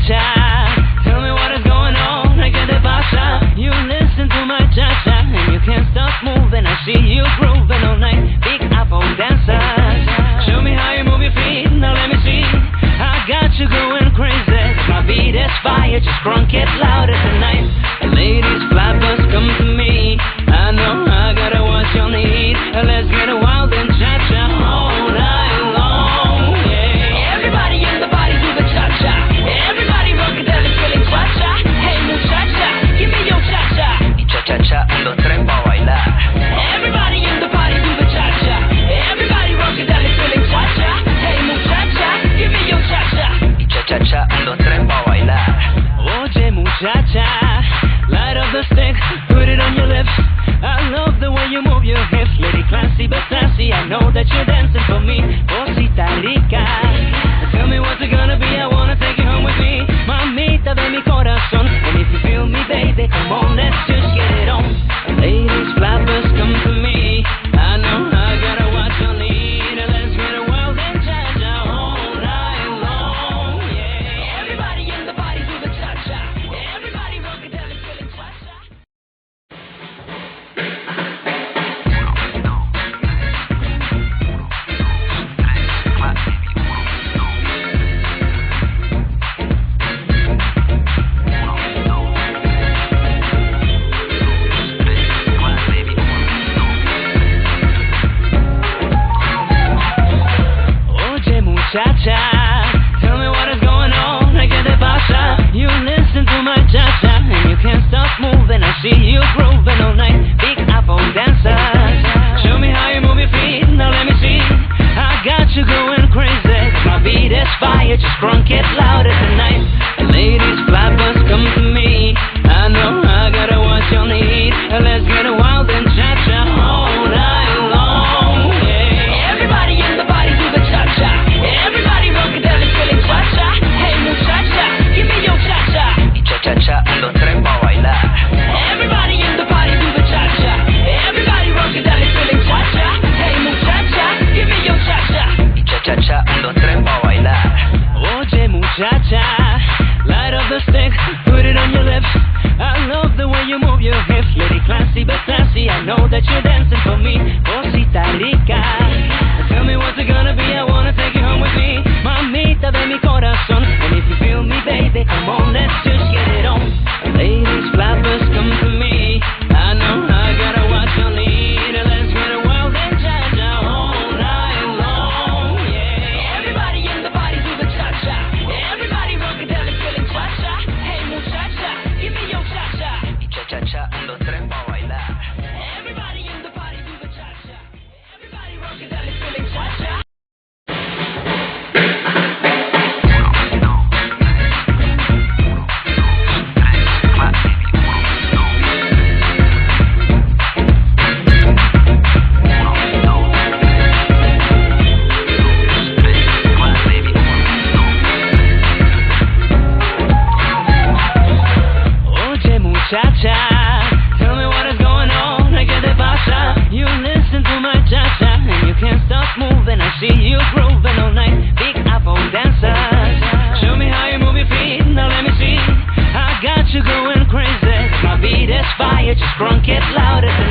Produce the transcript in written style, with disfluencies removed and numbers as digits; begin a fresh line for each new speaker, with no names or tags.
cha-cha. Tell me what is going on, I get the pasa. You listen to my cha-cha, and you can't stop moving. I see you grooving all night, Big Apple dancers. Show me how you move your feet, now let me see. I got you going crazy, my beat is fire, just crunk it louder tonight. Ladies, flappers, come to me. I know I gotta what you need. Let's get wild and cha-cha all night long, yeah. Everybody in the body do the cha-cha. Everybody rockadelly feeling cha-cha. Hey muchacha, give me your cha-cha.
Y cha-cha-cha, 1, 2, 3 pa' bailar.
Everybody in the body do the cha-cha. Everybody rockadelly feeling cha-cha. Hey muchacha, give me your cha-cha.
Y cha-cha-cha, 1, 2, 3 pa' bailar.
Oye muchacha, light up the stick, put it on your lips. I love the way you move your hips, lady classy but sassy. I know that you're dancing for me, Cosita Rica. Tell me what's it gonna be, I wanna take you home with me. Mamita de mi corazón, and if you feel me baby, come on, let's just get it on. Ladies, flappers, come to me. I know I gotta what you need. Let's get it wild and cha-cha all night long, yeah. Everybody in the body do the cha-cha. Everybody rockadelly feeling cha-cha. Oye muchacha, tell me what is going on, I get the pasa. You listen to my cha-cha, and you can't stop moving. I see you grooving all night, Big Apple dancers. Show me how you move your feet, now let me see. I got you going crazy, my beat is fire, just crunk it louder tonight. Ladies, flappers, come to me. I know I gotta what you need. Let's get wild and cha-cha all night long, yeah. Everybody in the body do the cha-cha. Everybody rockadelly feeling cha-cha. Hey muchacha, give me your cha-cha.
Y cha-cha-cha, 1, 2, 3 pa' bailar.
Everybody in the body do the cha-cha. Everybody rockadelly feeling cha-cha. Hey muchacha, give me your cha-cha.
Y cha-cha-cha, 1, 2, 3 pa' bailar.
Oye muchacha, light up the stick, put it on your lips. I love the way you move your hips, lady classy but sassy. I know that you're dancing for me, Cosita Rica. Tell me what's it gonna be, I wanna take you home with me. Mamita de mi corazón, and if you feel me baby, come on, let's just get it on. Ladies, flappers, come to me. I know I gotta what you need. Let's get it wild and cha-cha all night long, yeah. Everybody in the body do the cha-cha. Everybody rockadelly feeling cha-cha. Hey muchacha, give me your cha-cha.
Y cha-cha-cha, 1, 2, 3 pa' bailar.
Everybody in the body do the cha-cha. Everybody rockadelly feeling cha-cha. Oye muchacha, tell me what is going on, I get the pasa. You listen to my cha-cha, and you can't stop moving. I see you grooving all night, Big Apple dancers. Show me how you move your feet, now let me see. I got you going crazy, my beat is fire, just crunk it louder tonight.